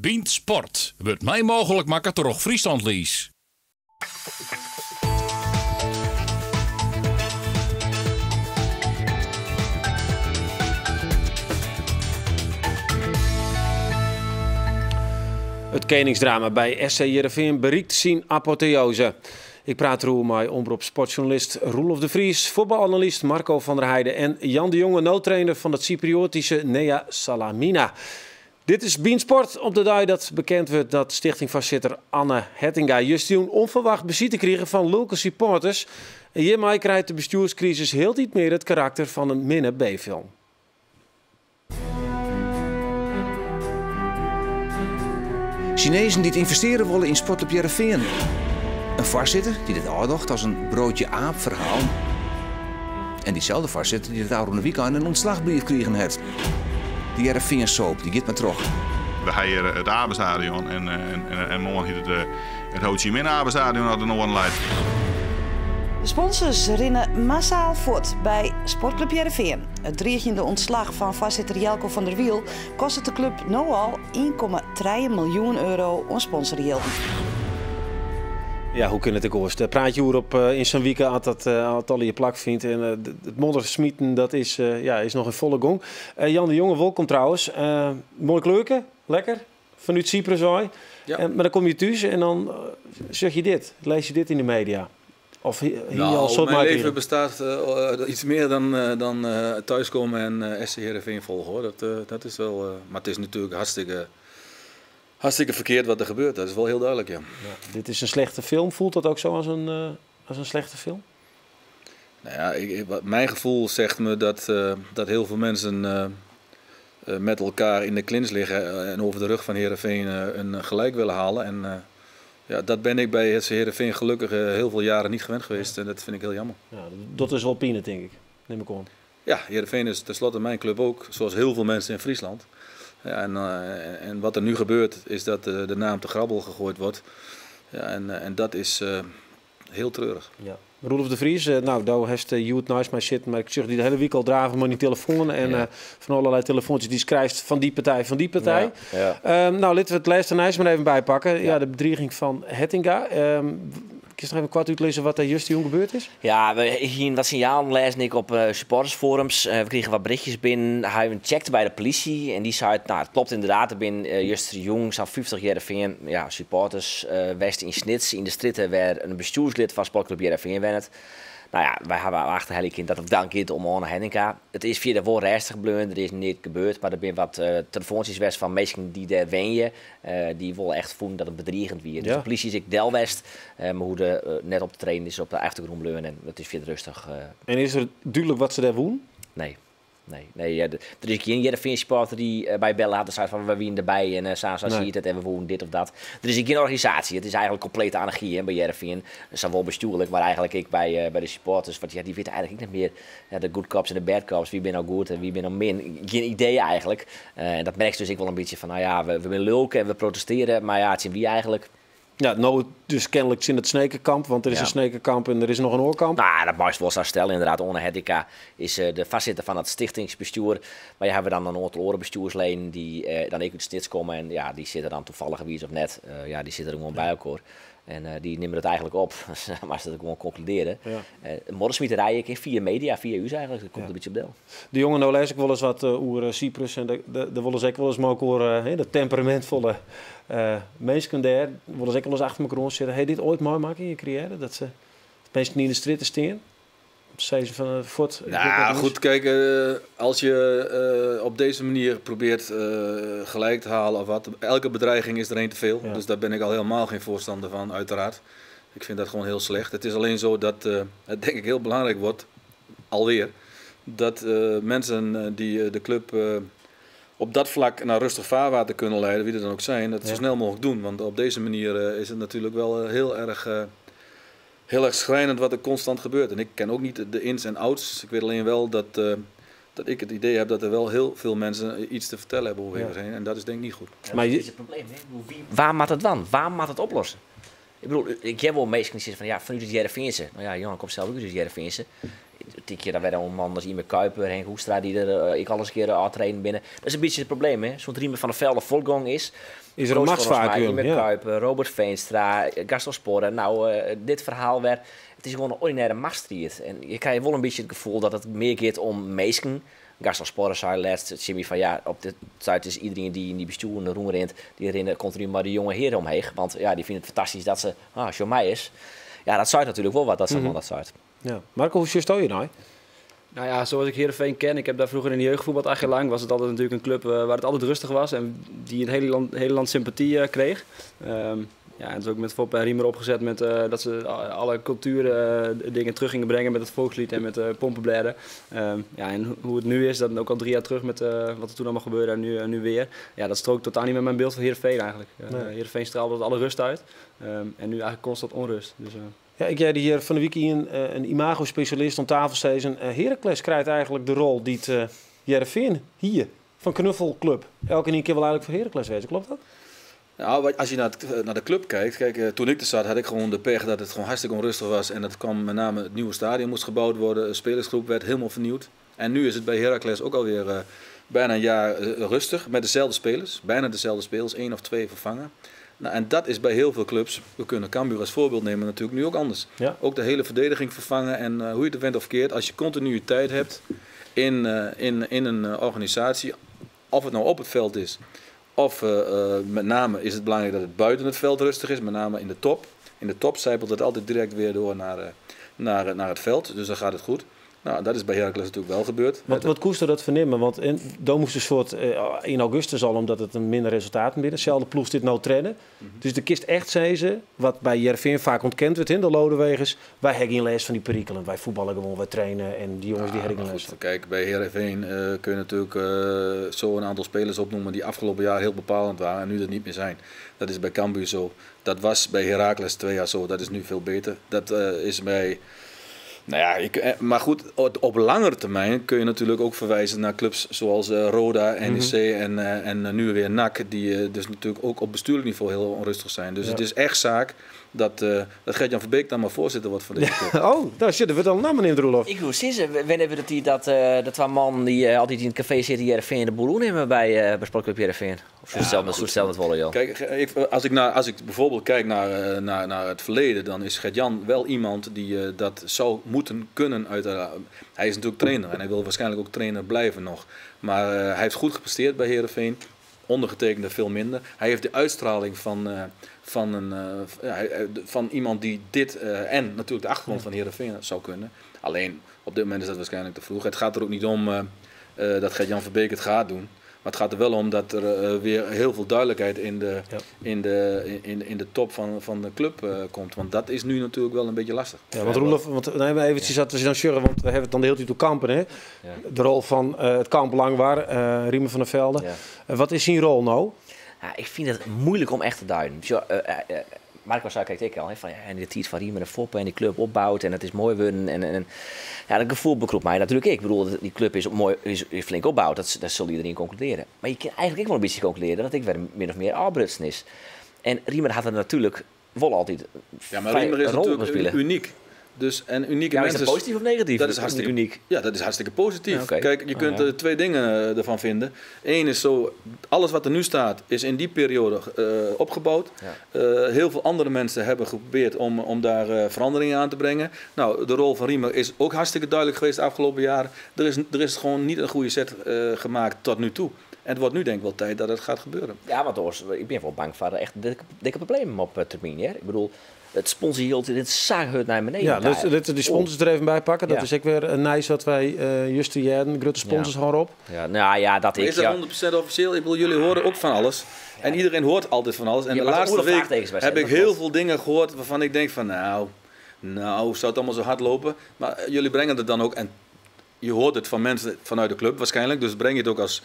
Bient Sport wordt mij mogelijk maken door Friesland Lies. Het koningsdrama bij SC Heerenveen bereikt zijn apotheose. Ik praat erover met omroep sportjournalist Roelof de Vries, voetbalanalist Marco van der Heijden en Jan de Jonge, noodtrainer van het Cypriotische Nea Salamina. Dit is Bient Sport op de dag dat bekend wordt dat stichtingvoorzitter Anne Hettinga juist toen onverwacht visite kregen van leuke supporters. En hiermee krijgt de bestuurscrisis heel niet meer het karakter van een minne B-film. Chinezen die het investeren willen in sport op Heerenveen. Een voorzitter die dit aandacht als een broodje aap verhaal. En diezelfde voorzitter die het oude weekend een ontslagbrief kregen heeft. Die Heerenveen soap, die gaat maar terug. We hebben hier het Abenstadion en morgen het Ho Chi Minh Abenstadion naar de Noordenleid. De sponsors rennen massaal voort bij Sportclub Heerenveen. Het dreigende ontslag van voorzitter Jelko van der Wiel kost de club nu al 1,3 miljoen euro aan sponsorgeld. Ja, hoe kunnen het ook de praatje hoe op in zo'n weekend dat al je plak vindt. En het moddersmieten dat is nog in volle gang. Jan de Jonge, welkom trouwens. Mooi kleuken, lekker. Vanuit Cyprus hoor. Ja. Maar dan kom je thuis en dan zeg je dit. Lees je dit in de media. Of mijn leven bestaat iets meer dan thuiskomen en SC Heerenveen volgen hoor. Dat is wel. Maar het is natuurlijk hartstikke verkeerd wat er gebeurt. Dat is wel heel duidelijk, ja. Dit is een slechte film. Voelt dat ook zo als een slechte film? Nou ja, mijn gevoel zegt me dat heel veel mensen met elkaar in de klins liggen en over de rug van Heerenveen een gelijk willen halen. En ja, dat ben ik bij SC Heerenveen gelukkig heel veel jaren niet gewend geweest. En dat vind ik heel jammer. Ja, dat is wel pijnlijk, denk ik. Neem ik aan. Ja, Heerenveen is tenslotte mijn club ook, zoals heel veel mensen in Friesland. Ja, en wat er nu gebeurt is dat de naam te grabbel gegooid wordt. Ja, en dat is heel treurig. Ja. Roelof de Vries, daar heeft you het nice maar zitten, maar ik zeg die de hele week al draven met die telefoon en van allerlei telefoontjes die schrijft van die partij. Ja. Laten we het lijst en ijs maar even bijpakken. Ja, de bedreiging van Hettinga. Kun je nog even kort uitlezen wat er juist jong gebeurd is? Ja, we gingen wat signalen lezen ik op supportersforums. We kregen wat berichtjes binnen. Hij checkte bij de politie en die zei, nou het klopt inderdaad. Er ben juist jong, zo'n 50 jaar Heerenveen, supporters West in Snits in de stritten waar een bestuurslid van Sportclub Heerenveen werd. Nou ja, wij hebben achterhellen dat het dank is om Anne Hettinga. Het is via de woord rustig gebleven, er is niet gebeurd, maar er zijn wat telefoontjes west van mensen die daar wonen. Die willen echt voelen dat het bedreigend weer. Dus de politie is ik Delwest, maar hoe de net op de trainen is op de achtergrond bleven en het is via rustig. En is er duidelijk wat ze daar wonen? Nee, er is geen Heerenveen supporter die bij bellen had en zei van we winnen erbij en zo zie je het en we wonen dit of dat. Er is geen organisatie, het is eigenlijk complete anarchie bij Heerenveen. Dat is wel bestuurlijk, maar eigenlijk ik bij de supporters, want die weten eigenlijk niet meer de good cops en de bad cops, wie ben nou goed en wie ben nou min. Geen idee eigenlijk. En dat merk je dus ik wel een beetje van, nou ja, we zijn leuk en we protesteren, maar ja, het zien wie eigenlijk. Ja, nou dus kennelijk in het Snekenkamp, want er is een Snekenkamp en er is nog een oorkamp. Nou, dat mag je wel zo stellen inderdaad. Anne Hettinga is de voorzitter van het stichtingsbestuur. Maar je hebben dan een aantal andere bestuursleden die dan ook uit Snits komen. En ja, die zitten dan toevallig wie of net. Die zitten er gewoon bij elkaar. En die nemen het eigenlijk op, maar ze dat gewoon concluderen. Ja. Moddersmieterij ik in via media, via u eigenlijk, dat komt een beetje op deel. De jongen nou lees ik wel eens wat over Cyprus en daar willen ze ook wel eens maar ook over dat temperamentvolle mensen daar willen ze ook wel eens achter elkaar zitten. Heb je dit ooit mooi maken in je carrière? Dat ze mensen niet in de stritten staan? Zei ze van voort. Nou goed, kijk, als je op deze manier probeert gelijk te halen of wat, elke bedreiging is er één te veel. Ja. Dus daar ben ik al helemaal geen voorstander van, uiteraard. Ik vind dat gewoon heel slecht. Het is alleen zo dat het denk ik heel belangrijk wordt, alweer, dat mensen die de club op dat vlak naar rustig vaarwater kunnen leiden, wie er dan ook zijn, dat zo snel mogelijk doen. Want op deze manier is het natuurlijk wel heel erg schrijnend wat er constant gebeurt. En ik ken ook niet de ins en outs. Ik weet alleen wel dat ik het idee heb dat er wel heel veel mensen iets te vertellen hebben over Heerenveen. En dat is denk ik niet goed. Ja, maar dat is het probleem. Hè? Waar maakt het dan? Waar maakt het oplossen? Ik bedoel, ik heb wel mensen die zeggen van ja, vanuit het Jereveense. Nou ja, Johan komt zelf ook uit het Jereveense. Een keer dat werd een man als iemand Kuiper, Henk Hoekstra, die er ik alles keer aantreden binnen. Dat is een beetje het probleem, hè. Zo'n Riemer van der Velde volgang is er een machtsvacuüm? Iemand Kuiper, Robert Veenstra, Gaston Sporen. Nou, dit verhaal werd... Het is gewoon een ordinaire machtsstrijd. En je krijgt wel een beetje het gevoel dat het meer gaat om meesken. Gaston Sporen zei laatst, Jimmy, van ja, op de site is iedereen die in die bestuur en de roem rent, die herinnert continu maar de jonge heren omheen. Want ja, die vinden het fantastisch dat ze, show mij is. Ja, dat zei natuurlijk wel wat, dat zo'n man dat zei. Ja. Marco, hoe sta je nou? Nou ja, zoals ik Heerenveen ken, ik heb daar vroeger in de jeugdvoetbal eigenlijk lang, was het altijd natuurlijk een club waar het altijd rustig was en die het hele land sympathie kreeg. Ja, en het is ook met Fop en Riemer opgezet met dat ze alle cultuurdingen terug gingen brengen met het volkslied en met pompenbladen. Ja, en hoe het nu is, dat ook al 3 jaar terug met wat er toen allemaal gebeurde en nu weer. Ja, dat strookt totaal niet met mijn beeld van Heerenveen eigenlijk. Heerenveen straalde alle rust uit en nu eigenlijk constant onrust. Dus, ja, ik jij die hier van de week een imago-specialist om tafel steeds. Heracles krijgt eigenlijk de rol die het Heerenveen hier van Knuffelclub elke keer wel eigenlijk voor Heracles weet. Klopt dat? Nou, als je naar de club kijkt, kijk, toen ik er zat had ik gewoon de pech dat het gewoon hartstikke onrustig was. En dat kwam met name het nieuwe stadion moest gebouwd worden, de spelersgroep werd helemaal vernieuwd. En nu is het bij Heracles ook alweer bijna een jaar rustig met dezelfde spelers. Bijna dezelfde spelers, 1 of 2 vervangen. Nou, en dat is bij heel veel clubs, we kunnen Cambuur als voorbeeld nemen natuurlijk, nu ook anders. Ja. Ook de hele verdediging vervangen en hoe je het went of keert, als je continuïteit hebt in een organisatie, of het nou op het veld is, of met name is het belangrijk dat het buiten het veld rustig is, met name in de top. In de top zijpelt het altijd direct weer door naar het veld, dus dan gaat het goed. Nou, dat is bij Heracles natuurlijk wel gebeurd. Wat koester dat vernemen? Want dan moest een soort in augustus al, omdat het een minder resultaten binnen. Dezelfde ploeg dit nou trainen. Dus de kist echt zei ze, wat bij Heerenveen vaak ontkend werd in de Lodewegers. Wij hebben geen les van die perikelen. Wij voetballen gewoon, wij trainen en die jongens die hebben geen les. Kijk, bij Heerenveen kun je natuurlijk zo een aantal spelers opnoemen die afgelopen jaar heel bepalend waren en nu dat niet meer zijn. Dat is bij Cambuur zo. Dat was bij Heracles 2 jaar zo. Dat is nu veel beter. Dat is bij... Nou ja, maar goed, op langere termijn kun je natuurlijk ook verwijzen naar clubs zoals Roda, NEC en nu weer NAC, die dus natuurlijk ook op bestuurlijk niveau heel onrustig zijn. Dus het is echt zaak dat Gert-Jan Verbeek dan maar voorzitter wordt van deze club. Oh, daar zitten we dan naar, meneer Droelof. Ik wil zeggen, wanneer hebben we dat twee man die altijd in het café zitten Heerenveen de boel nemen bij Sportclub Heerenveen? Of zo hetzelfde het wollen, joh. Kijk, als ik bijvoorbeeld kijk naar het verleden, dan is Gert-Jan wel iemand die dat zou moeten kunnen uiteraard. Hij is natuurlijk trainer en hij wil waarschijnlijk ook trainer blijven nog. Maar hij heeft goed gepresteerd bij Heerenveen. Ondergetekende veel minder. Hij heeft de uitstraling van iemand die dit en natuurlijk de achtergrond van Heerenveen zou kunnen. Alleen op dit moment is dat waarschijnlijk te vroeg. Het gaat er ook niet om dat Gert-Jan Verbeek het gaat doen. Maar het gaat er wel om dat er weer heel veel duidelijkheid in de top van de club komt. Want dat is nu natuurlijk wel een beetje lastig. Ja, want Roelof, eventjes dat we dan zeggen, want we hebben het dan de hele tijd over Kampen. Hè? Ja. De rol van het kamp Langwaar, Riemer van der Velde. Ja. Wat is zijn rol nou? Ja, ik vind het moeilijk om echt te duiden. Marco zei, kijk ik al, van ja, en de tijd van Riemer en Foppen en die club opbouwt en het is mooi worden. En ja, dat gevoel bekroept mij natuurlijk. Ik bedoel, die club is flink opgebouwd, dat zal iedereen concluderen. Maar je kan eigenlijk ook wel een beetje concluderen dat ik weer min of meer afbrutsen is. En Riemer had er natuurlijk wel altijd maar Riemer is natuurlijk uniek. Dus, en unieke mensen, is dat positief of negatief? Dat is hartstikke uniek. Ja, dat is hartstikke positief. Okay. Kijk, je kunt er 2 dingen ervan vinden. Eén is zo, alles wat er nu staat is in die periode opgebouwd. Ja. Heel veel andere mensen hebben geprobeerd om daar veranderingen aan te brengen. Nou, de rol van Riemer is ook hartstikke duidelijk geweest de afgelopen jaren. Er is gewoon niet een goede set gemaakt tot nu toe. En het wordt nu denk ik wel tijd dat het gaat gebeuren. Ja, want ik ben wel bang voor echt dikke problemen op termijn. Hè? Ik bedoel... Het sponsorhield, dit zaaghuid naar beneden. Ja, dus die sponsors er even bij pakken. Dat is ook weer een nice wat wij juist jaren, grote sponsors horen op. Ja, nou ja, dat is dat 100% officieel? Ik bedoel, jullie horen ook van alles. Ja. En iedereen hoort altijd van alles. En de laatste week heb ik heel veel dingen gehoord waarvan ik denk van nou, zou het allemaal zo hard lopen? Maar jullie brengen het dan ook. En je hoort het van mensen vanuit de club waarschijnlijk, dus breng je het ook als 100%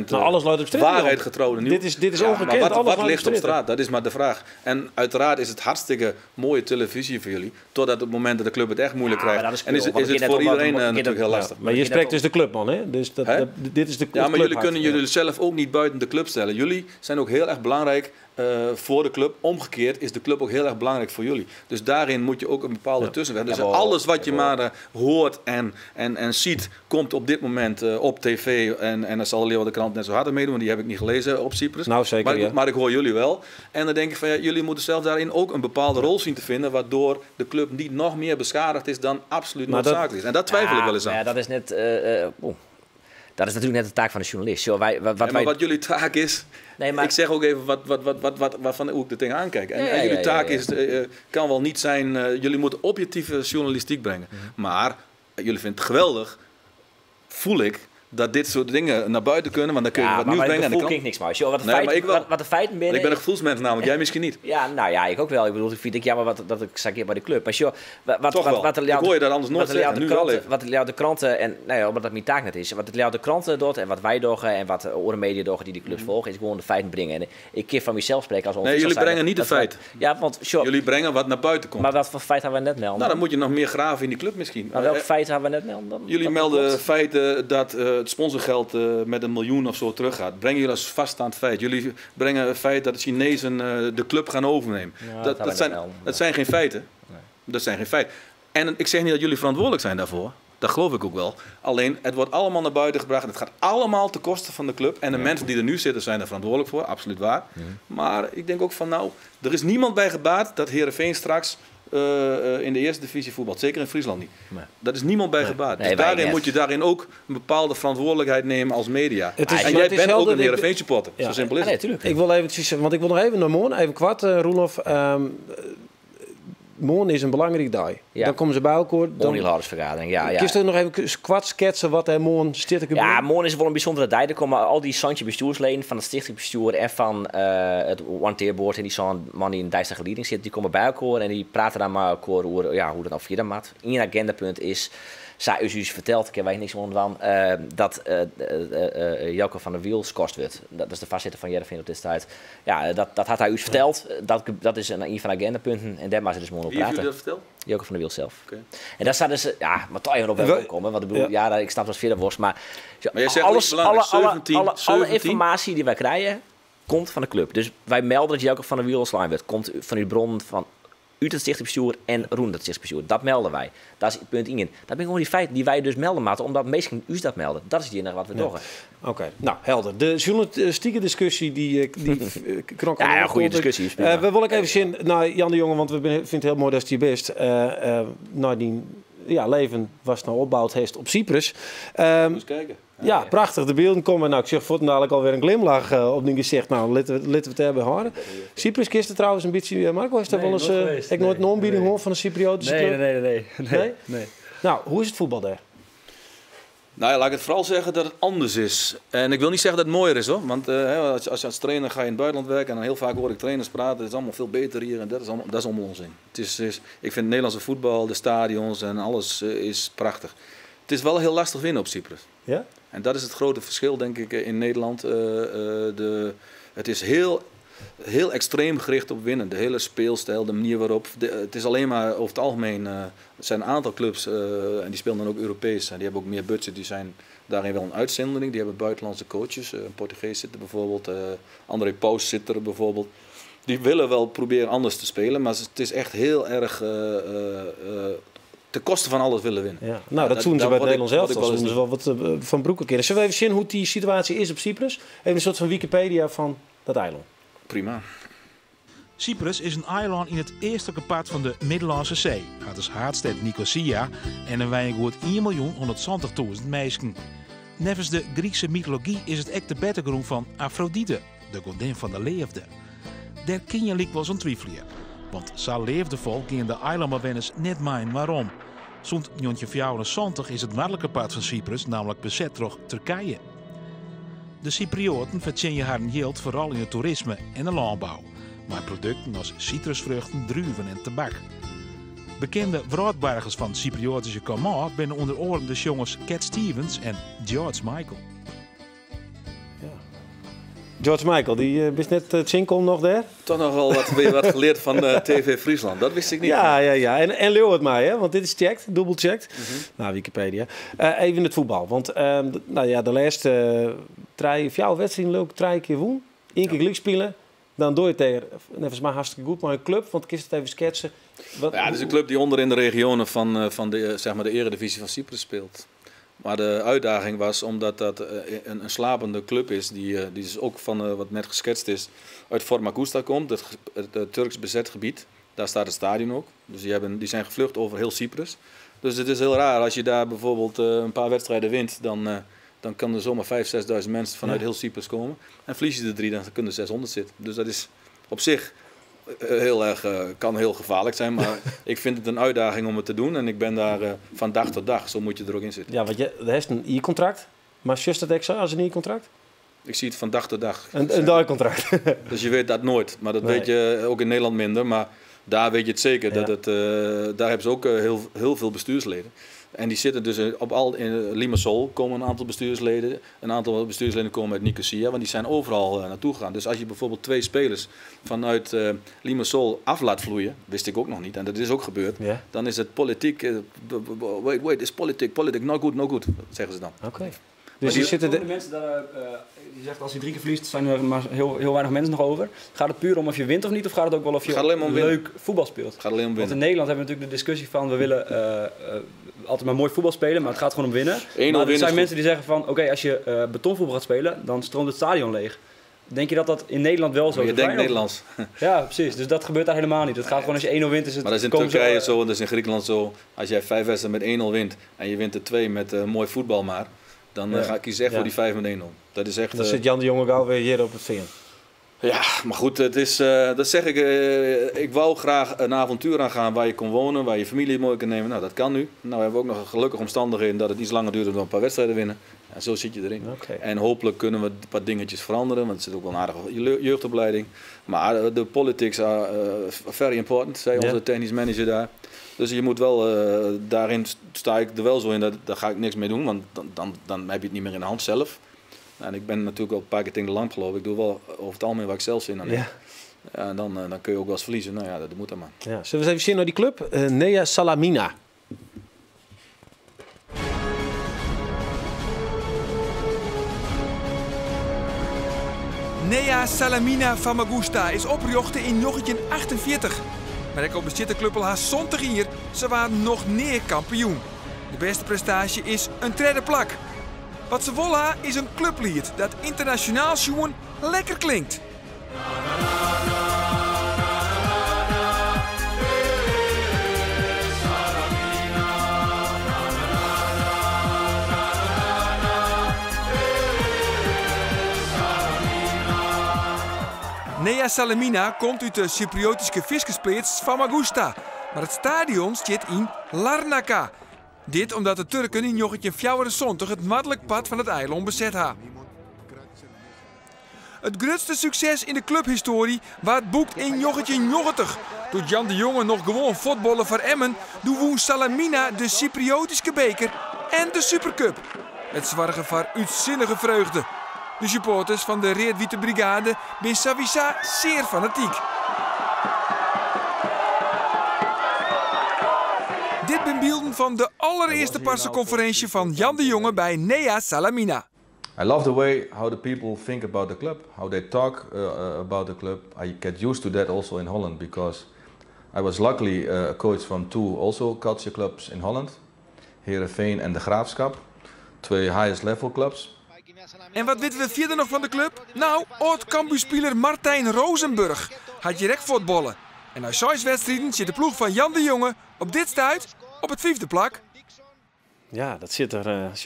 alles luidt op waarheid getrouwde nieuws. Dit is ongekend. Maar wat ligt op straat? Dat is maar de vraag. En uiteraard is het hartstikke mooie televisie voor jullie, totdat het moment dat de club het echt moeilijk krijgt. En is het voor iedereen natuurlijk heel lastig. Maar je spreekt dus de clubman, hè? Dus dit is de club. Ja, maar jullie kunnen jullie zelf ook niet buiten de club stellen. Jullie zijn ook heel erg belangrijk voor de club. Omgekeerd is de club ook heel erg belangrijk voor jullie. Dus daarin moet je ook een bepaalde tussenweg. Dus alles wat je maar hoort en ziet, komt op dit moment op tv. En dan zal de krant net zo hard meedoen, want die heb ik niet gelezen op Cyprus. Nou, zeker, maar ik hoor jullie wel. En dan denk ik van ja, jullie moeten zelf daarin ook een bepaalde rol zien te vinden, waardoor de club niet nog meer beschadigd is dan absoluut noodzakelijk is. En dat twijfel ik wel eens aan. Ja, dat is net... Dat is natuurlijk net de taak van de journalist. Wat jullie taak is... Nee, maar... Ik zeg ook even waarvan hoe ik er tegenaan kijk. En jullie taak is, kan wel niet zijn... jullie moeten objectieve journalistiek brengen. Maar jullie vinden het geweldig, voel ik, dat dit soort dingen naar buiten kunnen. Want dan kun je wat nieuws brengen. Maar ik niks maar. Wat de feiten binnen... Ik ben een gevoelsmens namelijk, jij misschien niet. Ja, nou ja, ik ook wel. Ik bedoel, ik vind het jammer dat ik sta bij de club. Maar ik hoor je dat anders nooit zeggen, nu wel even. Wat de kranten, en nou ja, omdat dat mijn taak net is, wat de kranten doet en wat wij doen en wat de media doen die clubs volgen, is gewoon de feiten brengen. En ik keer van mezelf spreken als Nee, jullie brengen niet de feiten. Ja, want jullie brengen wat naar buiten komt. Maar wat voor feit hebben we net melden? Nou, dan moet je nog meer graven in die club misschien. Maar welke feiten hebben we net melden? Jullie melden feiten dat het sponsorgeld met 1 miljoen of zo teruggaat. Brengen jullie als vaststaand feit. Jullie brengen het feit dat de Chinezen de club gaan overnemen. Ja, dat zijn geen feiten. Nee. Dat zijn geen feiten. En ik zeg niet dat jullie verantwoordelijk zijn daarvoor. Dat geloof ik ook wel. Alleen, het wordt allemaal naar buiten gebracht. En het gaat allemaal ten koste van de club. En de mensen die er nu zitten zijn er verantwoordelijk voor. Absoluut waar. Ja. Maar ik denk ook van nou, er is niemand bij gebaat dat Heerenveen straks in de eerste divisie voetbalt. Zeker in Friesland niet. Nee. Dat is niemand bij gebaat. Dus daarin moet je daarin ook een bepaalde verantwoordelijkheid nemen als media. En jij bent ook een Heerenveen supporter. Zo simpel is het. Nee, ik wil eventjes, want ik wil nog even naar Moon, even kwart, Roelof. Moon is een belangrijk dag. Ja. Dan komen ze bij elkaar. Moonhilhoudersvergadering, ja. Kun je nog even kwart schetsen wat hij Moon stichtelijk Ja, Moon is wel een bijzondere dag. Er komen al die Santje bestuursleden van het stichtingbestuur en van het One-Teerboard en die zo'n man die in de Dijstige leiding zit, die komen bij elkaar en die praten dan maar elkaar over hoe dat nou verder moet. Eén agendapunt is, zij is verteld, ik heb wij niks van, dat Jelko van der Wiel geschorst wordt. Dat is de voorzitter van Heerenveen op dit tijd. Ja, dat had hij u verteld. Dat is een van de agendapunten en daar maar ze dus morgen op praten. Wie heeft u dat verteld? Jelko van der Wiel zelf. Okay. En daar staat dus, ja, maar toch even op wel komen. Want ik bedoel, ik snap dat het verder was, maar jij zegt alle informatie die wij krijgen komt van de club. Dus wij melden dat Jelko van der Wiel ontslaan wordt. Komt van uw bron van uit het stichtingsbestuur en Roen het stichtingsbestuur. Dat melden wij. Dat is het punt 1. Dat ben gewoon die feiten die wij dus melden moeten, omdat meestal u dat melden. Dat is het enige wat we doen. Oké, nou helder. De journalistieke discussie die knokken. Ja, goede discussie. We willen ook even zien naar Jan de Jonge, want we vinden het heel mooi dat hij best. Die leven was nou opgebouwd heeft op Cyprus. Eens kijken. Ja, prachtig. De beelden komen. Nou, ik zeg voor dadelijk alweer een glimlach op die gezicht. Nou, laten we het hebben horen. Cyprus kist trouwens een beetje. Marco, is er wel eens ik nooit een aanbieding hoor van een Cypriotische club? Nee. Nou, hoe is het voetbal daar? Nou ja, laat ik het vooral zeggen dat het anders is. En ik wil niet zeggen dat het mooier is hoor. Want als je als trainer ga je in het buitenland werken en dan heel vaak hoor ik trainers praten. Het is allemaal veel beter hier en dat is allemaal onzin. Ik vind het Nederlandse voetbal, de stadions en alles is prachtig. Het is wel heel lastig winnen op Cyprus. Ja? En dat is het grote verschil denk ik in Nederland. Het is heel extreem gericht op winnen. De hele speelstijl, de manier waarop. Het is alleen maar over het algemeen. Er zijn een aantal clubs en die spelen dan ook Europees. En die hebben ook meer budget. Die zijn daarin wel een uitzondering. Die hebben buitenlandse coaches. Een Portugees zit er bijvoorbeeld. André Paus zit er bijvoorbeeld. Die willen wel proberen anders te spelen. Maar het is echt heel erg ten koste van alles willen winnen. Ja. Nou, dat doen ze bij het Nederlands elftal. Dat doen ze wel wat van broeken keren. Zullen we even zien hoe die situatie is op Cyprus? Even een soort van Wikipedia van dat eiland. Prima. Cyprus is een eiland in het eastelijke part van de Middellandse Zee. Het is haardstad Nicosia en een wijngoed 1.120.000 mensen. Nevens de Griekse mythologie is het echt de bettergrond van Aphrodite, de godin van de liefde. Daar kun je wel zo'n twijfelen. Want zo leefde volk in de eiland Venus net mijn waarom. Zo'n 1974 is het noordelijke part van Cyprus namelijk bezet door Turkije. De Cyprioten verdienen haar geld vooral in het toerisme en de landbouw, maar producten als citrusvruchten, druiven en tabak. Bekende wraakburgers van Cypriotische komaf binnen onder andere de jongens Cat Stevens en George Michael. George Michael, die is net het zinkel nog daar. Toch nog wel wat geleerd van TV Friesland. Dat wist ik niet. Ja. En leeuw het mij, hè? Want dit is checked, dubbel checked. Nou, Wikipedia. Even het voetbal. Want de laatste 3-4 wedstrijden leuk 3 keer woen. 1 keer gelijk spelen. Dan doe je het tegen, volgens mij hartstikke goed, maar een club. Want ik kan het even schetsen. Het is een club die onder in de regionen van de, zeg maar de eredivisie van Cyprus speelt. Maar de uitdaging was, omdat dat een slapende club is, die dus ook van wat net geschetst is, uit Famagusta komt, het Turks bezet gebied. Daar staat het stadion ook. Dus die zijn gevlucht over heel Cyprus. Dus het is heel raar, als je daar bijvoorbeeld een paar wedstrijden wint, dan kan er zomaar 5.000, 6.000 mensen vanuit heel Cyprus komen. En verlies je de 3, dan kunnen er 600 zitten. Dus dat is op zich kan heel gevaarlijk zijn, maar ik vind het een uitdaging om het te doen. En ik ben daar van dag tot dag, zo moet je er ook in zitten. Ja, want je hebt een I-contract, maar just dat ik zo als een I-contract? Ik zie het van dag tot dag. Een dagcontract. Dus je weet dat nooit, maar dat weet je ook in Nederland minder. Maar daar weet je het zeker, daar hebben ze ook heel veel bestuursleden. En die zitten dus in Limassol komen een aantal bestuursleden. Een aantal bestuursleden komen uit Nicosia, want die zijn overal naartoe gegaan. Dus als je bijvoorbeeld 2 spelers vanuit Limassol af laat vloeien, wist ik ook nog niet, en dat is ook gebeurd, dan is het politiek, wait, is politiek, no good, zeggen ze dan. Oké. Dus die zitten de mensen daar, je zegt als je 3 keer verliest, zijn er maar heel weinig mensen nog over. Gaat het puur om of je wint of niet, of gaat het ook wel of je leuk voetbal speelt? Het gaat alleen om winnen. Want in Nederland hebben we natuurlijk de discussie van we willen altijd maar mooi voetbal spelen, maar het gaat gewoon om winnen. Maar er zijn mensen die zeggen van oké, als je betonvoetbal gaat spelen, dan stroomt het stadion leeg. Denk je dat dat in Nederland wel zo is? Je denkt Nederlands. Ja, precies. Dus dat gebeurt daar helemaal niet. Het gaat gewoon als je 1-0 wint. Is het maar dat is in Turkije zo en dat is in Griekenland zo. Als jij 5 wedstrijden met 1-0 wint en je wint er 2 met mooi voetbal maar, dan ga ik kiezen echt voor die 5 met 1-0. Dat is echt. Dan zit Jan de Jonge gauw weer hier op het veen. Ja, maar goed, het is, dat zeg ik. Ik wou graag een avontuur aangaan waar je kon wonen, waar je familie mooi kan nemen. Nou, dat kan nu. Nou hebben we ook nog gelukkig omstandigheden dat het iets langer duurt dan een paar wedstrijden winnen. En zo zit je erin. Okay. En hopelijk kunnen we wat dingetjes veranderen, want het zit ook wel een aardige jeugdopleiding. Maar de politics are very important, zei onze technisch manager daar. Dus je moet wel, daarin sta ik er wel zo in, daar ga ik niks mee doen, want dan heb je het niet meer in de hand zelf. En ik ben natuurlijk al een paar keer tegen de lamp gelopen. Ik doe wel over het algemeen waar ik zelf zin aan heb. Ja, en dan kun je ook wel eens verliezen. Nou ja, dat moet dan maar. Ja. Zullen we eens even zien naar die club? Nea Salamina. Nea Salamina Famagusta is opgericht in 1948. Maar ik op de zittenclub al haast 20 jaar. Ze waren nog neer kampioen. De beste prestatie is een derde plak. Wat ze willen is een clublied dat internationaal jongen lekker klinkt. Nea Salamina komt uit de Cypriotische vissersplaats Famagusta, maar het stadion zit in Larnaca. Dit omdat de Turken in 1974 het noordelijk pad van het eiland bezet hebben. Het grootste succes in de clubhistorie werd boekt in 1990. Toen Jan de Jonge nog gewoon voetballen voor Emmen, toen won Salamina de Cypriotische beker en de Supercup. Het zorgen voor uitzinnige vreugde. De supporters van de Reed-Witte Brigade zijn sowieso zeer fanatiek. Dit zijn beelden van de allereerste persconferentie van Jan de Jonge bij Nea Salamina. I love the way how the people think about the club, how they talk about the club. I get used to that also in Holland because I was luckily a coach from 2 also culture clubs in Holland, Heerenveen en de Graafschap, 2 highest level clubs. En wat weten we verder nog van de club? Nou, oud-Cambuur-speler Martijn Rozenburg had direct voetballen. En na 6 wedstrijden zit de ploeg van Jan de Jonge op dit stuit op het 5e plak. Ja, dat ziet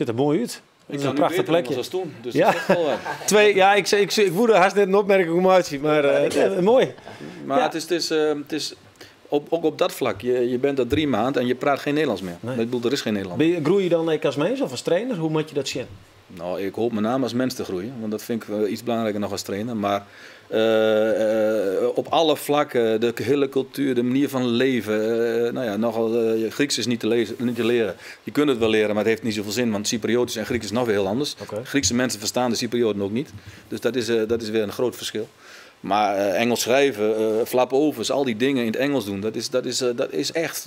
er mooi uit. Ik kan een prachtig plekje als toen, dus ja. dat is wel Twee, ja, ik woede haast net een opmerking hoe het uitziet, maar mooi. Maar ja. het is ook op dat vlak. Je bent er 3 maanden en je praat geen Nederlands meer. Nee. Ik bedoel, er is geen Nederlands. Groei je dan als mens of als trainer? Hoe moet je dat zien? Nou, ik hoop met name als mens te groeien, want dat vind ik iets belangrijker nog als trainer. Maar op alle vlakken, de hele cultuur, de manier van leven. Grieks is niet te leren. Je kunt het wel leren, maar het heeft niet zoveel zin, want Cypriotisch en Grieks is nog weer heel anders. Griekse mensen verstaan de Cyprioten ook niet. Dus dat is weer een groot verschil. Maar Engels schrijven, flapovers, al die dingen in het Engels doen, dat is echt,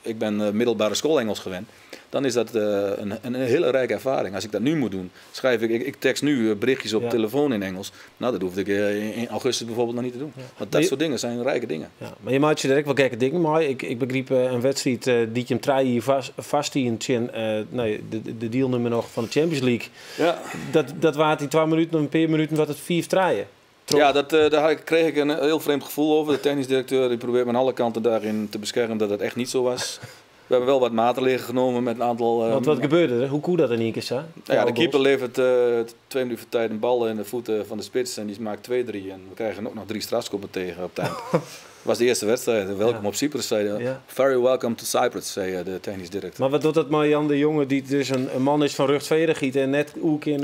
ik ben middelbare school Engels gewend, dan is dat een hele rijke ervaring. Als ik dat nu moet doen, schrijf ik tekst nu berichtjes op telefoon in Engels. Nou, dat hoefde ik in augustus bijvoorbeeld nog niet te doen. Want dat soort dingen zijn rijke dingen. Ja, maar je maakt je direct wel gekke dingen, maar ik begreep een wedstrijd die je hem 3 hier vast in de deelnummer nog van de Champions League. Ja. Dat waren in 2 minuten, een paar minuten wat het 4-3. Ja, daar kreeg ik een heel vreemd gevoel over. De technisch directeur die probeert me aan alle kanten daarin te beschermen dat het echt niet zo was. We hebben wel wat maatregelen genomen met een aantal... Want wat gebeurde er? Hoe koe dat in één keer zo? De keeper levert 2 minuten voor tijd een bal in de voeten van de spits en die maakt 2-3. En we krijgen ook nog 3 strafschoppen tegen op het eind. Dat was de eerste wedstrijd. Welkom op Cyprus, zei hij. Ja. Very welcome to Cyprus, zei de technisch directeur. Maar wat doet dat maar Jan de Jonge, die dus een man is van rugtvedergiet en net ook in...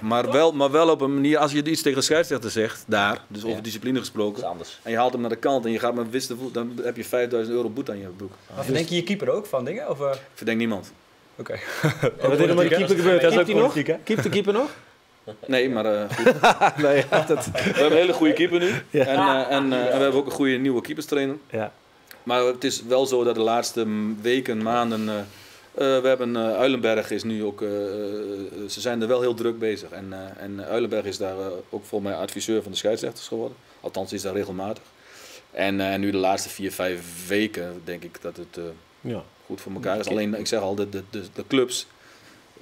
Maar wel op een manier, als je iets tegen de scheidsrechter zegt, daar, dus over discipline gesproken, anders. En je haalt hem naar de kant en je gaat met wiste voet, dan heb je €5.000 boete aan je broek. Maar verdenk je je keeper ook van dingen? Of, Verdenk niemand. Oké. En wat is er met de keeper gebeurd? Dat is ook politiek, hè? Keept de keeper nog? Nee, maar goed. We hebben een hele goede keeper nu. Ja. En we hebben ook een goede nieuwe keeperstrainer. Ja. Maar het is wel zo dat de laatste weken, maanden... we hebben Uilenberg is nu ook... ze zijn er wel heel druk bezig. En Uilenberg is daar ook volgens mij adviseur van de scheidsrechters geworden. Althans, is daar regelmatig. En nu de laatste 4-5 weken denk ik dat het goed voor elkaar is. Alleen, ik zeg al, de clubs...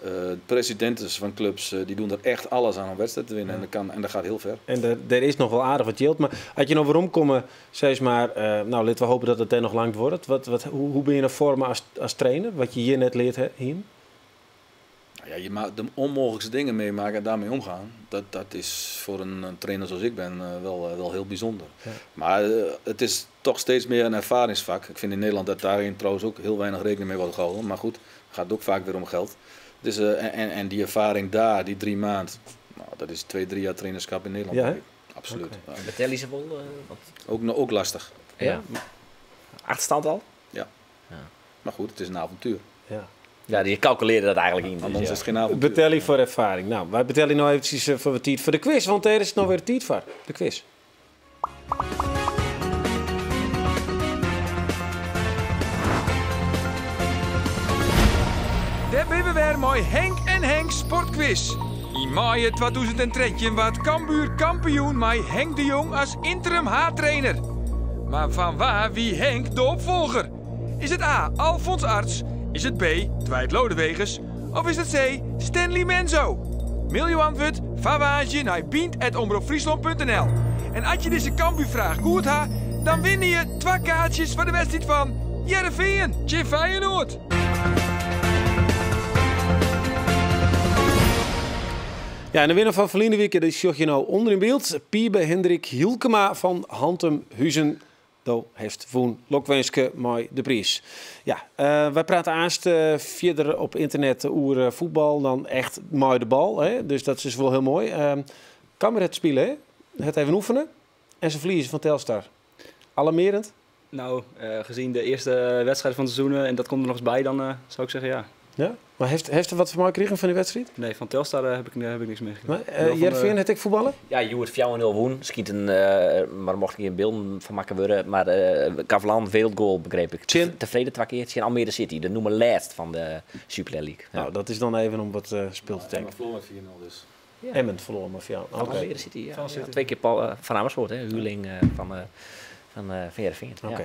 de presidenten van clubs die doen er echt alles aan om wedstrijd te winnen en dat gaat heel ver. En er is nog wel aardig wat yield, maar had je nog waarom komen, zeg maar, laten we hopen dat het er nog lang wordt. Hoe ben je naar vormen als trainer? Wat je hier net leert hier? Ja, je maakt de onmogelijkste dingen meemaken en daarmee omgaan. Dat is voor een trainer zoals ik ben wel heel bijzonder. Ja. Maar het is toch steeds meer een ervaringsvak. Ik vind in Nederland dat daarin trouwens ook heel weinig rekening mee wordt gehouden. Maar goed, het gaat ook vaak weer om geld. Dus, en die ervaring daar, die 3 maanden, dat is 2-3 jaar trainerschap in Nederland. Ja, absoluut. Okay. Betel je ze wel? Ook lastig. Ja? Achterstand al? Ja. Maar goed, het is een avontuur. Ja, die calculeerde dat eigenlijk in. Anders is het geen avontuur. Betel je voor ervaring. Nou, wij betellen nou eventjes voor de quiz, want er is nog weer tijd voor. De quiz. Daar ben we weer mooi Henk en Henk sportquiz. In mei 2013 werd Cambuur kampioen met Henk de Jong als interim H-trainer. Maar van waar wie Henk de opvolger? Is het A. Alfons Arts? Is het B. Dwight Lodewegers? Of is het C. Stanley Menzo? Mail je antwoord van naar bient@omroepfriesland.nl. En als je deze Cambuurvraag goed hebt, dan win je 2 kaartjes voor de wedstrijd van Heerenveen. Tje Feyenoord. Ja, en de winnaar van verleden week is je nou onder in beeld. Piebe Hendrik Hielkema van Hantemhuizen. Dat heeft Woen Lokwenske met de prijs. Ja, wij praten eerst verder op internet over voetbal dan echt met de bal. Hè? Dus dat is wel heel mooi. Kan maar het spelen, hè? Het even oefenen. En ze verliezen van Telstar. Alarmerend? Nou, gezien de eerste wedstrijd van het seizoen en dat komt er nog eens bij, dan zou ik zeggen ja. Ja? Maar heeft er wat van mij gekregen van die wedstrijd? Nee, van Telstar heb ik niks meegekregen. Heerenveen, het ik voetballen? Ja, je wordt 4-0 woen. Schieten, maar mocht ik geen beelden van maken worden. Maar Kavalan, wereldgoal begreep ik. Tevreden 2 keer. Het is Almere City, de nummer laatst van de Super League. Ja. Nou, dat is dan even om wat speel te tanken. Emmen verloren met 4-0 dus. Ja. Emmen verloren met 4-0. Okay. Almere City, ja. 2 keer van Amersfoort, hè. Huurling van Heerenveen. Oké.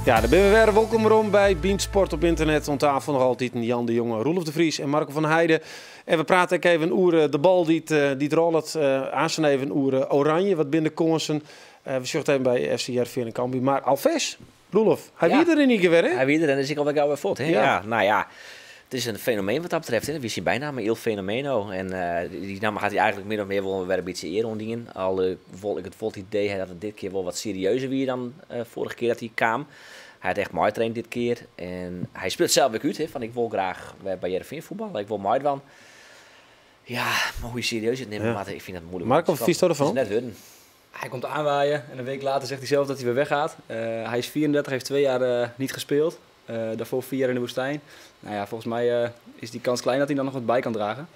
Ja, daar ben we weer. Welkom erom bij Beant Sport op internet. Aan tafel nog altijd Jan de Jonge, Roelof de Vries en Marco van Heijden. En we praten even over de bal die rollt. Aanstaan even over Oranje, wat binnen kansen. We zochten even bij FC Heerenveen en Cambuur. Maar alvast, Roelof, hij wie er in ieder geval, hè? Hij wie er en is ik alweer gauw weer voort, hè? Ja, nou ja. Het is een fenomeen wat dat betreft. Hè. We zien bijna maar Il Fenomeno. En die naam gaat hij eigenlijk min of meer wel weer een beetje eer ondingen. Al ik het vol idee dat het dit keer wel wat serieuzer weer dan vorige keer dat hij kwam. Hij had echt mooi trainen dit keer. En hij speelt zelf ook uit. Hè, van ik wil graag bij Heerenveen voetballen. Ik wil mooi van. Ja, maar hoe serieus het neemt, Ja. maar ik vind dat moeilijk. Marco, wat vies je ervan? Het is net hun. Hij komt aanwaaien en een week later zegt hij zelf dat hij weer weggaat. Hij is 34, heeft 2 jaar niet gespeeld. Daarvoor 4 jaar in de woestijn. Nou ja, volgens mij is die kans klein dat hij dan nog wat bij kan dragen.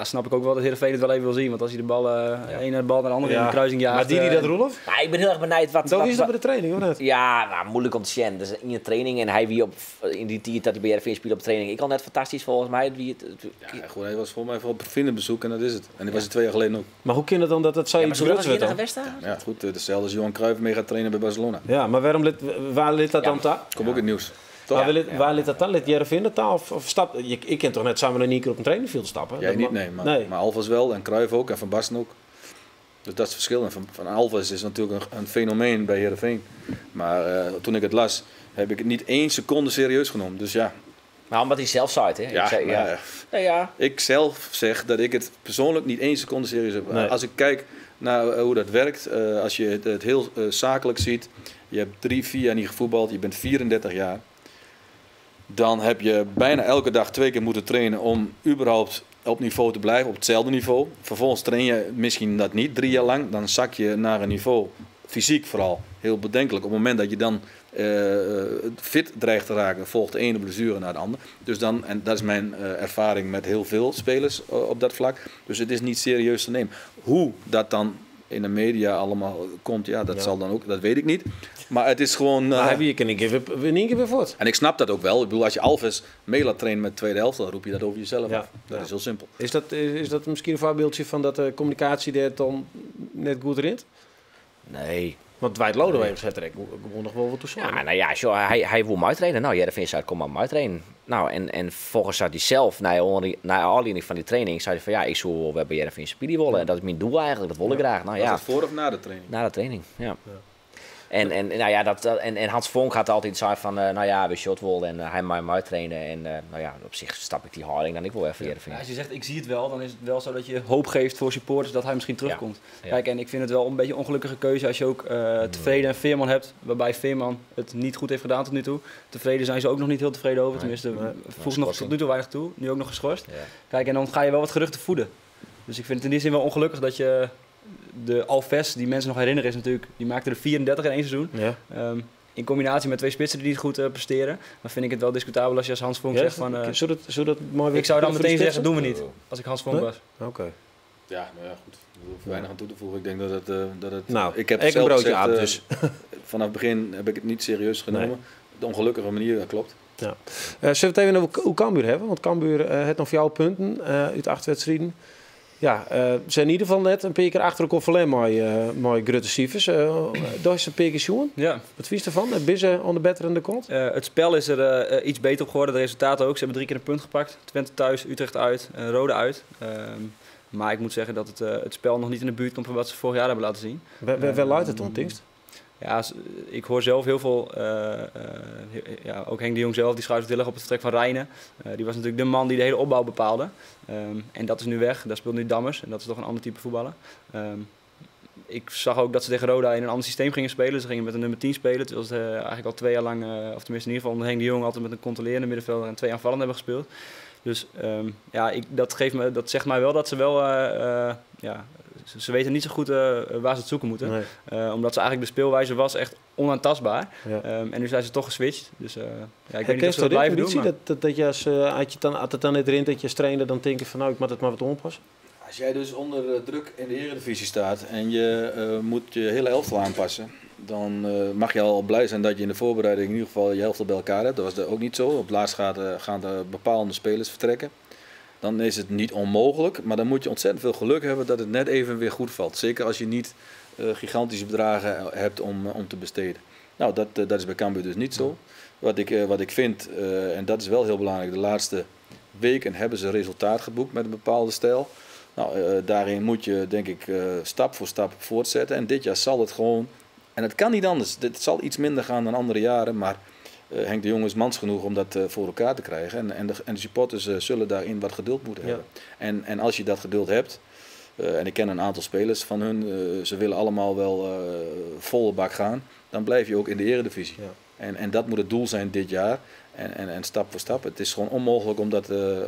Snap ik ook wel dat Heerenveen het wel even wil zien. Want als hij de bal, ene bal naar de andere in de kruising jaagt... Maar die dat, Roelof? Nou, ik ben heel erg benieuwd wat... Zo is dat bij de training, of net? Ja, nou, moeilijk om te zien. Dus in je training en hij wie in die tijd dat hij bij RFV speelde op training. Ik al net fantastisch volgens mij. Goed, hij was volgens mij voor vriendenbezoek en dat is het. En die was er 2 jaar geleden ook. Maar hoe kan het dan dat zij iets groots werd dan? Ja, goed, hetzelfde als Johan Cruijff mee gaat trainen bij Barcelona. Ja, maar waar ligt dat dan daar? Komt ook in het nieuws. Waar ligt dat dan? Ligt Heerenveen dat daar? Of stap? Ik ken toch net samen nog 1 keer op een trainingveld stappen? Jij niet, nee. Maar Alves wel en Cruijff ook en Van Basten ook. Dus dat is het verschil. En van Alves is natuurlijk een fenomeen bij Heerenveen. Maar toen ik het las, heb ik het niet 1 seconde serieus genomen. Dus ja. Maar omdat hij zelf zei het, hè? Ja. Ik zelf zeg dat ik het persoonlijk niet 1 seconde serieus heb. Nee. Als ik kijk naar hoe dat werkt, als je het heel zakelijk ziet. Je hebt 3-4 jaar niet gevoetbald, je bent 34 jaar. Dan heb je bijna elke dag 2 keer moeten trainen om überhaupt op niveau te blijven, op hetzelfde niveau. Vervolgens train je misschien dat niet 3 jaar lang. Dan zak je naar een niveau, fysiek vooral, heel bedenkelijk. Op het moment dat je dan fit dreigt te raken, volgt de ene blessure naar de andere. Dus dan, en dat is mijn ervaring met heel veel spelers op dat vlak. Dus het is niet serieus te nemen. Hoe dat dan in de media allemaal komt, zal dan ook, dat weet ik niet. Maar het is gewoon... heb je in één keer weer voort. En ik snap dat ook wel. Ik bedoel, als je Alves mee laat trainen met de tweede helft, dan roep je dat over jezelf af. Dat is heel simpel. Is dat misschien een voorbeeldje van dat de communicatie daar dan net goed rint? Nee. Want Dwight Lodewijk zet er gewoon nog wel wat toe. Ja, nou ja, hij wil mij trainen. Nou, Heerenveen zei, kom maar mij trainen. Nou, en volgens had hij zelf, na aanleiding van die training, zei hij van ja, ik zou wel bij Heerenveen spelen willen. En dat is mijn doel eigenlijk, dat wil ik graag. Nou, was dat voor of na de training? Na de training, ja. En Hans Vonk had altijd zo van, we shot wel en hij mij uittrainen. En op zich stap ik die houding dan ik wil even Heerenveen. Als je zegt ik zie het wel, dan is het wel zo dat je hoop geeft voor supporters dat hij misschien terugkomt. Ja. Kijk, en ik vind het wel een beetje een ongelukkige keuze als je ook Tevreden en Veerman hebt, waarbij Veerman het niet goed heeft gedaan tot nu toe. Tevreden zijn ze ook nog niet heel tevreden over, tenminste voegt nog tot nu toe weinig toe, nu ook nog geschorst. Ja. Kijk, en dan ga je wel wat geruchten voeden. Dus ik vind het in die zin wel ongelukkig dat je... De Alves, die mensen nog herinneren, is natuurlijk, die maakte er 34 in 1 seizoen. Ja. In combinatie met 2 spitsen die niet goed presteren. Dan vind ik het wel discutabel als je als Hans Vonk zegt van... ik zou dan meteen zeggen, doen we niet. Als ik Hans Vonk was. Oké. Ja, nou ja, goed. Er hoeft weinig aan toe te voegen. Ik denk dat het... Nou, ik heb zelf gezegd, dus. Vanaf het begin heb ik het niet serieus genomen. Nee. De ongelukkige manier, dat klopt. Ja. Zullen we het even over Cambuur hebben? Want Cambuur heeft nog 4 punten uit 8 wedstrijden. Ja, ze zijn in ieder geval net een paar keer achter elkaar verleden met grote cijfers. Dat is een paar keer jongen. Ja. Wat vies ervan? Ben ze on de better in de kont? Het spel is er iets beter op geworden. De resultaten ook. Ze hebben 3 keer een punt gepakt. Twente thuis, Utrecht uit, Rode uit. Maar ik moet zeggen dat het spel nog niet in de buurt komt van wat ze vorig jaar hebben laten zien. Waar luidt het ontingst? Ja, ik hoor zelf heel veel, ook Henk de Jong zelf, die schuift heel erg op het vertrek van Rijnen. Die was natuurlijk de man die de hele opbouw bepaalde. En dat is nu weg, daar speelt nu Dammers en dat is toch een ander type voetballer. Ik zag ook dat ze tegen Roda in een ander systeem gingen spelen. Ze gingen met een nummer 10 spelen, terwijl ze eigenlijk al 2 jaar lang, of tenminste in ieder geval onder Henk de Jong, altijd met een controlerende middenvelder en 2 aanvallenden hebben gespeeld. Dus dat zegt mij wel dat ze wel... Ze weten niet zo goed waar ze het zoeken moeten. Nee. Omdat ze eigenlijk de speelwijze was echt onaantastbaar. Ja. En nu zijn ze toch geswitcht. Dus ik weet niet of ze dat blijven doen. Maar... Dat je als het dan net erin dat je als trainer dan denkt van nou ik moet het maar wat onpassen? Als jij dus onder druk in de Eredivisie staat en je moet je hele elftal aanpassen, dan mag je al blij zijn dat je in de voorbereiding in ieder geval je elftal bij elkaar hebt. Dat was ook niet zo. Op het laatst gaan er bepaalde spelers vertrekken. Dan is het niet onmogelijk, maar dan moet je ontzettend veel geluk hebben dat het net even weer goed valt. Zeker als je niet gigantische bedragen hebt om te besteden. Nou, dat is bij Cambuur dus niet zo. Wat ik vind, en dat is wel heel belangrijk, de laatste weken hebben ze resultaat geboekt met een bepaalde stijl. Nou, daarin moet je denk ik stap voor stap voortzetten. En dit jaar zal het gewoon, en het kan niet anders, het zal iets minder gaan dan andere jaren, maar... Henk de Jong is mans genoeg om dat voor elkaar te krijgen. En de supporters zullen daarin wat geduld moeten hebben. En als je dat geduld hebt, en ik ken een aantal spelers van hun, ze willen allemaal wel volle bak gaan, dan blijf je ook in de Eredivisie. Ja. En dat moet het doel zijn dit jaar. En stap voor stap. Het is gewoon onmogelijk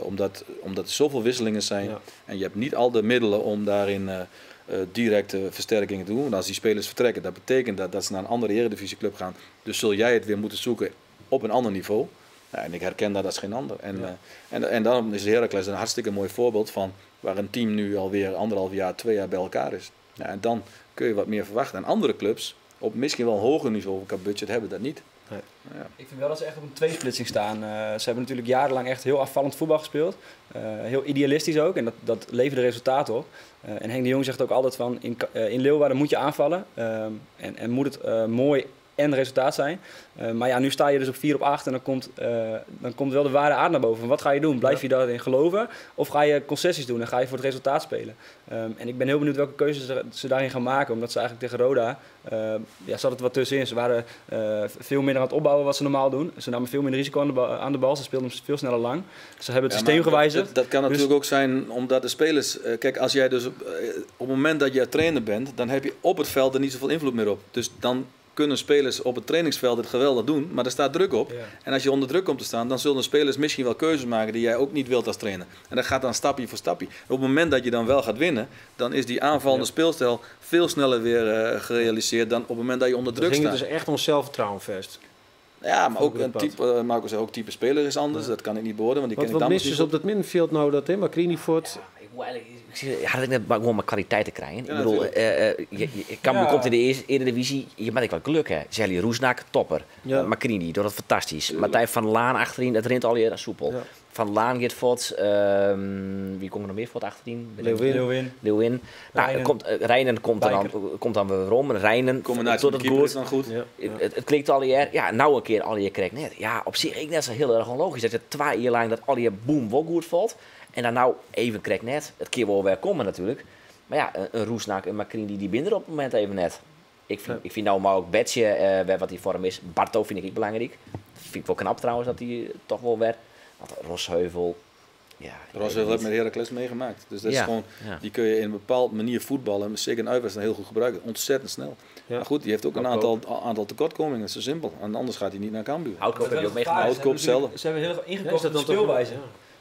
omdat er zoveel wisselingen zijn. Ja. En je hebt niet al de middelen om daarin directe versterkingen te doen. Want als die spelers vertrekken, dat betekent dat ze naar een andere eredivisieclub gaan. Dus zul jij het weer moeten zoeken op een ander niveau. Ja, en ik herken dat als geen ander. En daarom is Heracles een hartstikke mooi voorbeeld van waar een team nu alweer 1,5 jaar, 2 jaar bij elkaar is. Ja, en dan kun je wat meer verwachten. En andere clubs, op misschien wel een hoger niveau qua budget, hebben dat niet. Nee. Ja. Ik vind wel dat ze echt op een tweesplitsing staan. Ze hebben natuurlijk jarenlang echt heel afvallend voetbal gespeeld. Heel idealistisch ook. En dat leverde resultaten op. En Henk de Jong zegt ook altijd van in Leeuwarden moet je aanvallen. En moet het mooi en resultaat zijn. Maar ja, nu sta je dus op 4 op 8 en dan komt wel de ware aard naar boven. Wat ga je doen? Blijf je daarin geloven? Of ga je concessies doen en ga je voor het resultaat spelen? En ik ben heel benieuwd welke keuzes ze daarin gaan maken. Omdat ze eigenlijk tegen Roda, zat het wat tussenin. Ze waren veel minder aan het opbouwen wat ze normaal doen. Ze namen veel minder risico aan de bal. Ze speelden veel sneller lang. Ze hebben het systeem gewijzigd. Dat kan natuurlijk ook zijn omdat de spelers... kijk, als jij dus op het moment dat jij trainer bent, dan heb je op het veld er niet zoveel invloed meer op. Dus dan kunnen spelers op het trainingsveld het geweldig doen, maar er staat druk op. Ja. En als je onder druk komt te staan, dan zullen spelers misschien wel keuzes maken die jij ook niet wilt als trainer. En dat gaat dan stapje voor stapje. En op het moment dat je dan wel gaat winnen, dan is die aanvallende speelstijl veel sneller weer gerealiseerd dan op het moment dat je onder druk staat. Het dus echt ons zelfvertrouwen vast. Ja, maar ook een type, Marco zei ook type speler is anders. Ja. Dat kan ik niet beoordelen, want die ken ik dan niet. Wat mis je op dat middenveld nou dat Macrini voort... Had ik net gewoon maar kwaliteit te krijgen. Ja, ik bedoel, je komt in de Eredivisie, je bent wel geluk hè. Zelly Roesnak, topper. Ja. Macrini, doet dat fantastisch. Martijn van Laan achterin, dat rent al je soepel. Ja. Van Laan gaat voort. Wie komt er nog meer voort achterin? Leeuwin. Rijnen komt dan weer om. Rijnen combinatie met keeper is dan goed. Ja. Het klinkt al je, nou een keer al je krijgt net. Ja, op zich ik net zo heel erg onlogisch dat je 2 jaar lang dat al je boom wel goed valt. En dan nou even krijgt net. Het keer wel weer komen natuurlijk. Maar ja, een Roesnak en Macrini die binnen op het moment even net. Ik vind nou maar ook Betje, wat die vorm is. Barto vind ik belangrijk. Vind ik wel knap trouwens dat hij toch wel werd. Rosheuvel. Ja, Rosheuvel heeft met Heracles meegemaakt. Dus dat is gewoon, die kun je in een bepaalde manier voetballen. Zeker een uitwedstrijd heel goed gebruiken. Ontzettend snel. Ja. Maar goed, die heeft ook een aantal tekortkomingen. Dat is zo simpel. En anders gaat hij niet naar Cambuur. Houtkoop heb je ook meegemaakt. Houtkoop zelf. Ze hebben heel erg ingekocht op de speelwijze.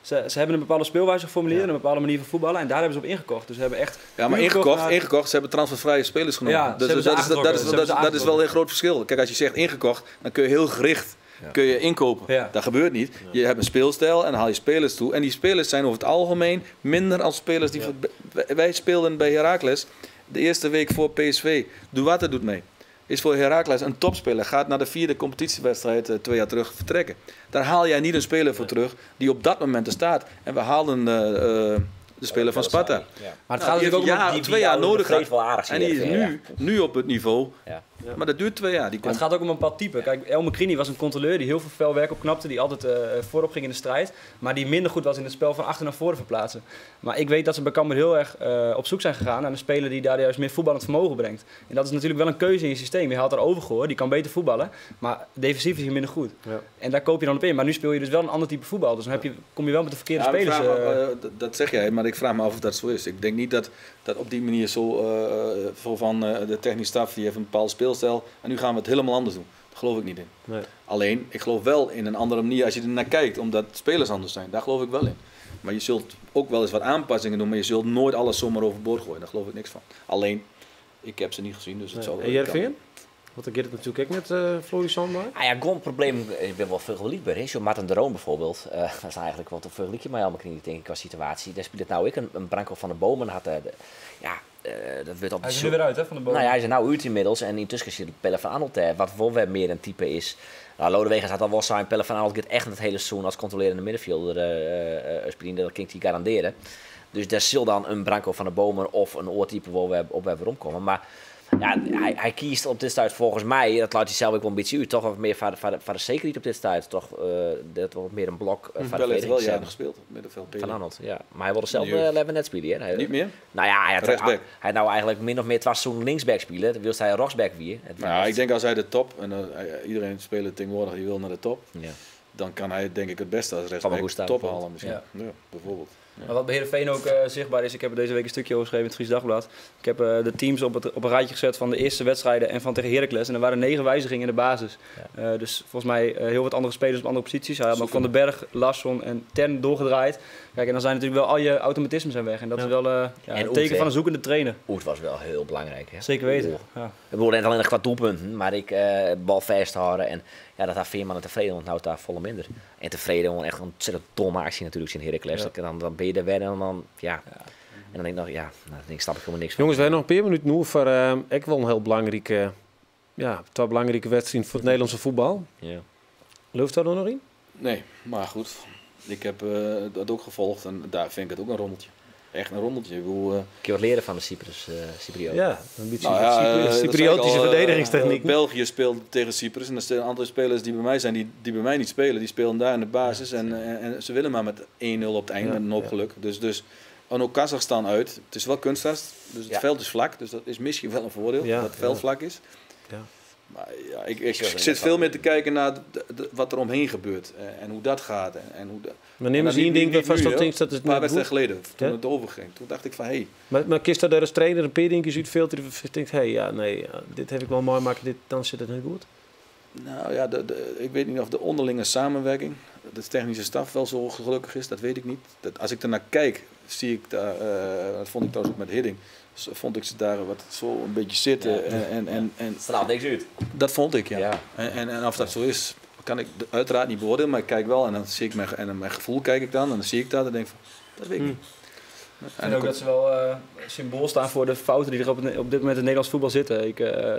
Ze hebben een bepaalde speelwijze geformuleerd, een bepaalde manier van voetballen. En daar hebben ze op ingekocht. Dus ze hebben echt... Ja, maar ingekocht. Ze hebben transfervrije spelers genomen. Ja, dus dat is wel een groot verschil. Kijk, als je zegt ingekocht, dan kun je heel gericht inkopen. Ja. Dat gebeurt niet. Je hebt een speelstijl en dan haal je spelers toe. En die spelers zijn over het algemeen minder als spelers die... Wij speelden bij Heracles de eerste week voor PSV. Duarte doet mee. Is voor Heracles een topspeler. Gaat naar de 4e competitiewedstrijd 2 jaar terug vertrekken. Daar haal jij niet een speler voor terug die op dat moment er staat. En we haalden de speler van Sparta. Ja. Maar het gaat natuurlijk ook om 2 jaar nodig. En die is nu op het niveau. Ja. Ja. Maar dat duurt 2 jaar. Het gaat ook om een bepaald type. Kijk, El Macrini was een controleur die heel veel fel werk opknapte. Die altijd voorop ging in de strijd. Maar die minder goed was in het spel van achter naar voren verplaatsen. Maar ik weet dat ze bij Cambuur heel erg op zoek zijn gegaan naar een speler die daar juist meer voetballend vermogen brengt. En dat is natuurlijk wel een keuze in je systeem. Je haalt er Overgoor, die kan beter voetballen. Maar defensief is hij minder goed. Ja. En daar koop je dan op in. Maar nu speel je dus wel een ander type voetbal. Dus dan kom je wel met de verkeerde spelers. Dat zeg jij, maar ik vraag me af of dat zo is. Ik denk niet dat op die manier zo van de technische staf, die heeft een bepaalde speelstijl. En nu gaan we het helemaal anders doen. Daar geloof ik niet in. Nee. Alleen, ik geloof wel in een andere manier als je er naar kijkt, omdat spelers anders zijn. Daar geloof ik wel in. Maar je zult ook wel eens wat aanpassingen doen, maar je zult nooit alles zomaar overboord gooien. Daar geloof ik niks van. Alleen, ik heb ze niet gezien, dus het zal wel. En Jervin? Want dan gaat het natuurlijk ook met Florissant bij. Ah ja, gewoon een probleem. Ik ben wel veel geliefd bij. Zo Martin de Roon bijvoorbeeld. Dat is eigenlijk wel te vergelijken met Elmer Knie, denk ik, qua situatie. Daar speelt het nou ik een Branko van de Bomen had. Dat werd op hij is er weer uit, hè, van de Bomen. Nou ja, hij is er nou uit inmiddels. En intussen zit Pelle van Arnold, wat wel weer meer een type is. Nou, Lodewegers had al wel zijn. Pelle van Arnold gaat echt het hele seizoen als controlerende middenvelder spelen. Dat kan ik die garanderen. Dus daar zal dan een Branko van de Bomen of een oortype waar we op weer omkomen. Maar ja, hij kiest op dit stuit volgens mij, dat laat hij zelf ook wel een beetje uit, toch wat meer voor de zekerheid op dit stuit. Toch dat wordt meer een blok van de Pelle heeft wel jaren gespeeld, middenveld. Van Arnold, ja. Maar hij wilde zelf leven net spelen. Hè. Niet meer? Nou ja, hij nou eigenlijk min of meer 2 seizoenen linksback spelen. Dan wil hij rechtsback weer. Nou, ik denk als hij de top, en iedereen speelt tegenwoordig, die wil naar de top, dan kan hij denk ik het beste als rechtsback top halen misschien. Ja, bijvoorbeeld. Maar wat bij Heerenveen ook zichtbaar is, ik heb er deze week een stukje over geschreven in het Fries Dagblad. Ik heb de teams op een rijtje gezet van de eerste wedstrijden en van tegen Heracles. En er waren 9 wijzigingen in de basis. Ja. Dus volgens mij heel wat andere spelers op andere posities. Hij had nog Van den Berg, Larsson en Ten doorgedraaid. Kijk, en dan zijn natuurlijk wel al je automatismen zijn weg. En dat is wel een teken van een zoekende trainer. Oet was wel heel belangrijk. Hè? Zeker weten. Ja. Ik bedoel, net alleen nog qua doelpunten, maar ik bal vasthouden. En ja, dat had Veerman tevreden, want nou daar volle minder. En tevreden, gewoon echt een ontzettend domme actie natuurlijk in Heracles. Ja. Dan ben je er weer en dan, ja. En dan denk ik nog, ja, nou, dan snap ik helemaal niks van. Jongens, wij hebben nog een paar minuten nu voor ik wel een heel belangrijke, twee belangrijke wedstrijd voor het Nederlandse voetbal. Ja. Loopt daar nog in? Nee, maar goed. Ik heb dat ook gevolgd en daar vind ik het ook een rommeltje. Echt een rommeltje. Ik bedoel, kun je wat leren van de Cyprioten? Ja, een beetje Cypriotische verdedigingstechniek. België speelt tegen Cyprus en er zijn andere spelers die bij mij zijn die bij mij niet spelen. Die spelen daar in de basis en ze willen maar met 1-0 op het einde met een hoop geluk. Dus en ook Kazachstan uit. Het is wel kunstgras, dus het veld is vlak. Dus dat is misschien wel een voordeel, dat het veld vlak is. Ja. Maar ja, ik zit veel meer te kijken naar wat er omheen gebeurt en hoe dat gaat. Maar neem eens één ding dat vast dat is een paar wedstrijden geleden, toen het overging. Toen dacht ik van, hé. Maar kiest daar als trainer een paar dingetjes uit filteren en denkt, dit heb ik wel mooi gemaakt, dan zit het niet goed? Nou ja, ik weet niet of de onderlinge samenwerking, de technische staf wel zo gelukkig is, dat weet ik niet. Als ik ernaar kijk, zie ik daar, dat vond ik trouwens ook met Hiddink, vond ik ze daar wat zo een beetje zitten. Ja. En straalt niks uit. Dat vond ik, ja. En of dat zo is, kan ik uiteraard niet beoordelen, maar ik kijk wel en dan zie ik mijn gevoel kijk ik dan en dan zie ik dat en denk van, dat weet ik niet. En ook dat ze wel symbool staan voor de fouten die er op dit moment in het Nederlands voetbal zitten.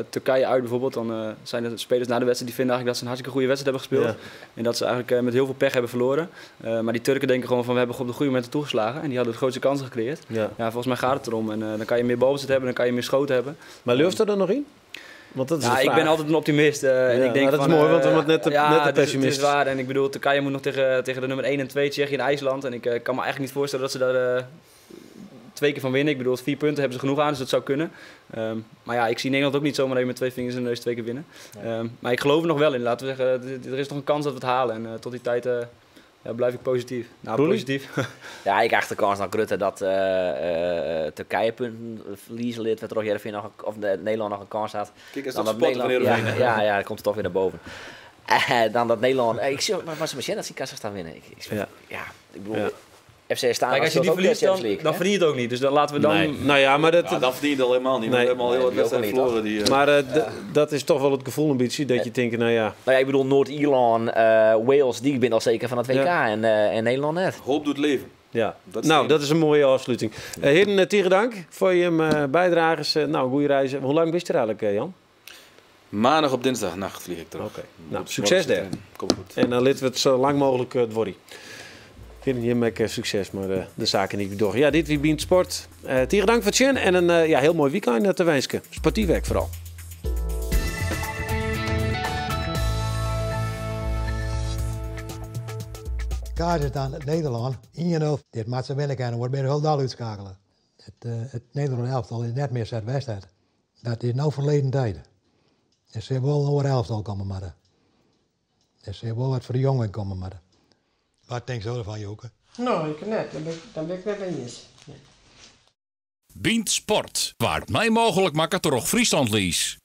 Turkije uit bijvoorbeeld, dan zijn de spelers na de wedstrijd die vinden eigenlijk dat ze een hartstikke goede wedstrijd hebben gespeeld. Ja. En dat ze eigenlijk met heel veel pech hebben verloren. Maar die Turken denken gewoon van we hebben op de goede momenten toegeslagen. En die hadden de grootste kansen gecreëerd. Ja, volgens mij gaat het erom. En dan kan je meer balbezit hebben, dan kan je meer schoten hebben. Maar leeft er dan nog in? Want dat is ik ben altijd een optimist. En ik denk dat is mooi, want we moeten net de pessimist. Het is waar. En ik bedoel, Turkije moet nog tegen de nummer 1 en 2, Tsjechië en IJsland. En ik kan me eigenlijk niet voorstellen dat ze daar 2 keer van winnen. Ik bedoel, 4 punten hebben ze genoeg aan, dus dat zou kunnen. Maar ja, ik zie Nederland ook niet zomaar even met 2 vingers in de neus 2 keer winnen. Maar ik geloof er nog wel in. Laten we zeggen, er is nog een kans dat we het halen. En tot die tijd blijf ik positief. Positief. Ja, ik acht de kans naar Rutte dat Turkije punten verliezen leert. Dat Nederland nog een kans had. Kijk, als dat sporten van Heerenveen. Ja, dan komt het toch weer naar boven. Dan dat Nederland... Ik zie maar Marcel dat ze Kazachstan winnen. Ik bedoel... Ja. FC staan. Kijk, als je die verliest, dan verdien je het ook niet. Dus dan laten we dan... Nee. Nou ja, maar dat... dan verdien je het al helemaal niet. We hebben al heel wat wedstrijden verloren. Maar dat is toch wel het gevoel een beetje, dat je denkt, nou ja... Nou ja, ik bedoel, Noord-Ierland, Wales, die ben al zeker van het WK en Nederland net. Hoop doet leven. Ja, dat is een mooie afsluiting. Heren, tegen dank voor je bijdrages. Goede reizen. Hoe lang wist je er eigenlijk, Jan? Maandag op dinsdagnacht vlieg ik terug. Oké. Nou, succes daar. Komt goed. En dan laten we het zo lang mogelijk worden. Hier met succes, maar de zaken niet door. Ja, dit wie Beant Sport. Tegen dank voor het zien en een heel mooi weekend te wensen. Sportief werk vooral. Kaart aan het Nederland. 1-0. Dit maakt ze winnen en wordt meer heel dal uitschakelen. Het Nederland elftal is net meer zet wedstrijd. Dat is nou verleden tijd. Er zijn wel een oor elftal komen maar. Er zijn wel wat voor de jongen komen maar. Wat denk je ervan, Joke? Nou, ik net. Dan ben ik net bij eens. Beant Sport, waar het mij mogelijk maakt toch Friesland lies.